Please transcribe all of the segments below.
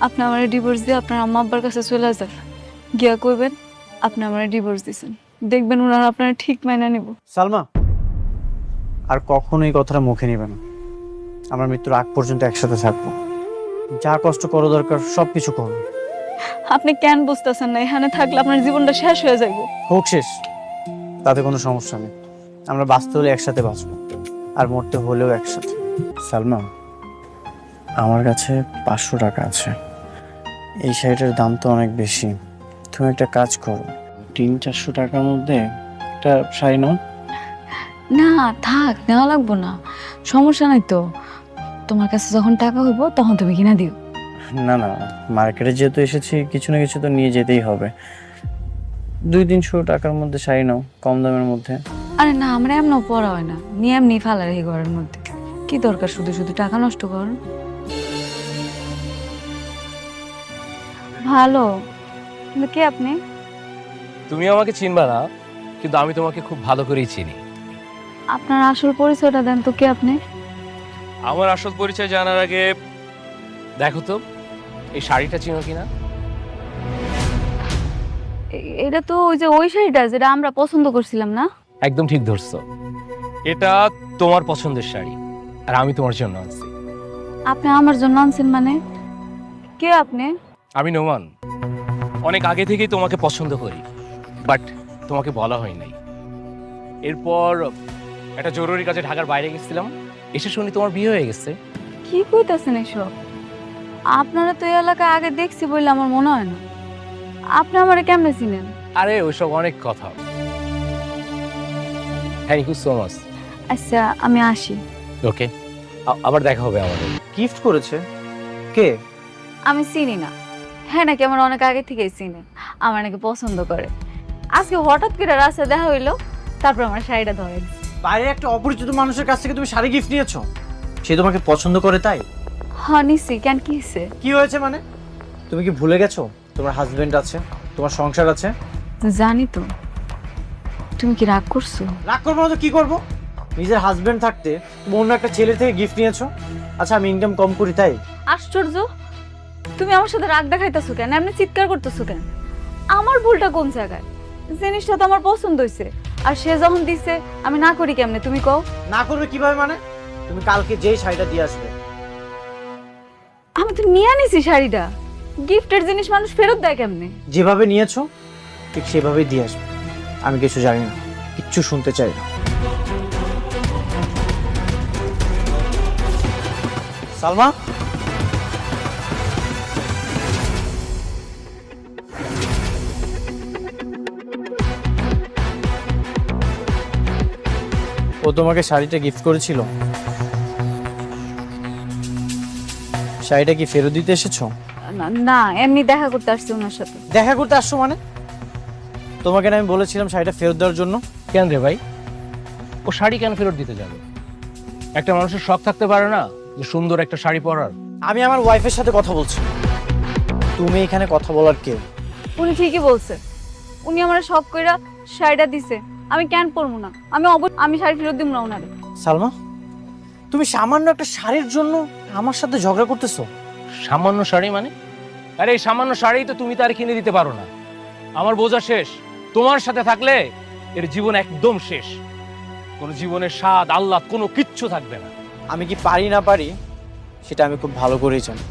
আপনি আমার ডিভোর্স দিয়ে আপনার আম্মা আব্বার কাছে চলে যান, গিয়া কইবেন আপনি আমার ডিভোর্স দিয়েছেন। দেখবেন ওনারা আপনারা ঠিক মাইনা নিব। সালমা, আর কখনো এই কথাটা মুখে নিবে না। আমার মৃত্যুর আগ পর্যন্ত একসাথে থাকবো। যা কষ্ট করো দরকার সব কিছু করো। আপনি কেন বুঝতেছেন না? এখানে থাকলে আপনার জীবনটা শেষ হয়ে যাইব। হোক শেষ, তাতে কোনো সমস্যা নেই। আমরা বাঁচতে হলে একসাথে বাঁচবো, আর মরতে হলেও একসাথে। সালমা, আমার কাছে 500 টাকা আছে। এই শাড়িটার দাম তো অনেক বেশি। তুমি একটা কাজ করো, 300-400 টাকার মধ্যে একটা শাড়ি নাও। না থাক, নেওয়া লাগবো না, সমস্যা নাই তো। তোমার কাছে যখন টাকা হইব তখন তুমি কিনা দিও। না না, মার্কেটে যেহেতু এসেছি কিছু না কিছু তো নিয়ে যেতেই হবে। 200-300 টাকার মধ্যে শাড়ি নাও, কম দামের মধ্যে। আরে না, আমরা এমনও পড়া হয় না, নিয়ে এমনি ফালা রেখে ঘরের মধ্যে। কি দরকার শুধু শুধু টাকা নষ্ট কর। ভালো, কিন্তু কে আপনি? তুমি আমাকে চিনবা না, কিন্তু আমি তোমাকে খুব ভালো করেই চিনি। আপনার আসল পরিচয়টা দেন তো, কে আপনি? আমার আসল পরিচয় জানার আগে দেখো তো এই শাড়িটা চিনো কিনা। এটা তো ওই যে ওই শাড়িটা যেটা আমরা পছন্দ করছিলাম না? একদম ঠিক ধরছো, এটা তোমার পছন্দের শাড়ি, আর আমি তোমার জন্য আনছি। আপনি আমার জন্য আনছেন মানে? কে আপনি? আমি নোমান, অনেক আগে থেকেই তোমাকে পছন্দ করি, বাট তোমাকে বলা হয় নাই। এরপর একটা জরুরি কাজে ঢাকার বাইরে গেছিলাম, এসে শুনি তোমার বিয়ে হয়ে গেছে। কি কইতাছেন এসব? আপনারা তো এই এলাকা আগে দেখছি বললে আমার মনে হয় না। আপনি আমারে কেমনে চিনেন? আরে ওইসব অনেক কথা। Thank you so much. আচ্ছা আমি আসি। ওকে, আবার দেখা হবে আমাদের। গিফট করেছে কে? আমি চিনি না। হ্যাঁ নাকি আমার অনেক আগে থেকেই চিনে, আমার নাকি পছন্দ করে। আজকে হঠাৎ করে রাস্তায় দেখা হইলো, তারপর আমার শাড়িটা ধরে দিছে। বাইরে একটা অপরিচিত মানুষের কাছ থেকে তুমি শাড়ি গিফট নিয়েছো? সে তোমাকে পছন্দ করে তাই? হ্যাঁ নিছি, কেন কি হয়েছে? কি হয়েছে মানে? তুমি কি ভুলে গেছো তোমার হাজবেন্ড আছে, তোমার সংসার আছে? জানি তো। তুমি কি রাগ করছো? রাগ করবো না তো কি করবো? নিজের হাজবেন্ড থাকতে তুমি অন্য একটা ছেলে থেকে গিফট নিয়েছো। আচ্ছা আমি ইনকাম কম করি তাই? আশ্চর্য, তুমি আমার সাথে রাগ দেখাইতেছো কেন? এমনি চিৎকার করতেছো কেন? আমার ভুলটা কোন জায়গায়? জিনিসটা তো আমার পছন্দ হয়েছে, আর সে যখন দিছে আমি না করি কেমনে তুমি কও? না করবে কিভাবে মানে? তুমি কালকে যেই শাড়িটা দিয়ে আসবে। আমি তো নিয়ে আনিছি শাড়িটা। গিফটের জিনিস মানুষ ফেরত দেয় কেমনে? যেভাবে নিয়েছো ঠিক সেভাবেই দিয়ে আসবে। আমি কিছু জানি না, কিচ্ছু শুনতে চাই না। সালমা, ও তোমাকে শাড়িটা গিফট করেছিল। শাড়িটা কি ফেরত দিতে এসেছো? না না, এমনি দেখা করতে আসছি ওনার সাথে। দেখা করতে আসছো মানে? তোমাকে না আমি বলেছিলাম শাড়িটা ফেরত দেওয়ার জন্য? কেন রে ভাই, ও শাড়ি কেন ফেরত দিতে যাবে? একটা মানুষের শখ থাকতে পারে না যে সুন্দর একটা শাড়ি পরার? আমি আমার ওয়াইফের সাথে কথা বলছি, তুমি এখানে কথা বলার কে? উনি ঠিকই বলছে, উনি আমার শখ কইরা শাড়িটা দিছে, আমি কেন পরবো না? আমি শাড়ি ফেরত দিব না ওনারে। সালমা, তুমি সামান্য একটা শাড়ির জন্য আমার সাথে ঝগড়া করতেছো? সামান্য শাড়ি মানে? আরে এই সামান্য শাড়ি তো তুমি তার কিনে দিতে পারো না। আমার বোঝা শেষ, তোমার সাথে থাকলে এর জীবন একদম শেষ। কোনো জীবনের স্বাদ আহ্লাদ কোনো কিচ্ছু থাকবে না। আমি কি পারি না পারি সেটা আমি খুব ভালো করেই জানি।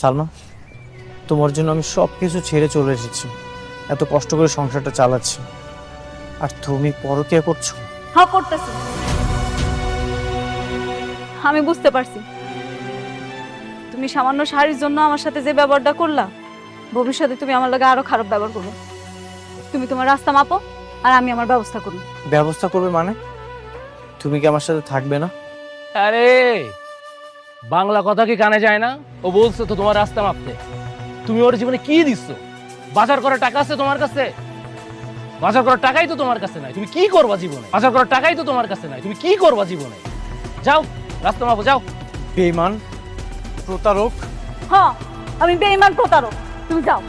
সালমা, তোমার জন্য আমি সব কিছু ছেড়ে চলে এসেছি, এত কষ্ট করে সংসারটা চালাচ্ছি, আর তুমি পরকীয়া করছো। হ্যাঁ করতেছি, আমি বুঝতে পারছি। তুমি সামান্য শাড়ির জন্য আমার সাথে যে ব্যবহারটা করলা, ভবিষ্যতে তুমি আমার লাগে আরো খারাপ ব্যবহার করবে। তুমি তোমার রাস্তা মাপো, আর আমি আমার ব্যবস্থা করব। ব্যবস্থা করবে মানে? তুমি কি আমার সাথে থাকবে না? আরে বাংলা কথা কি কানে যায় না? ও বলছে তো তোমার রাস্তা মাপতে। তুমি ওর জীবনে কি দিচ্ছ? বাজার করার টাকা আছে তোমার কাছে? বাজার করার টাকাই তো তোমার কাছে নাই, তুমি কি করবা জীবনে? বাজার করার টাকাই তো তোমার কাছে নাই, তুমি কি করবা জীবনে? যাও রাস্তা মাপো, যাও। বেঈমান, প্রতারক। হ্যাঁ আমি বেঈমান প্রতারক, তুমি যাও।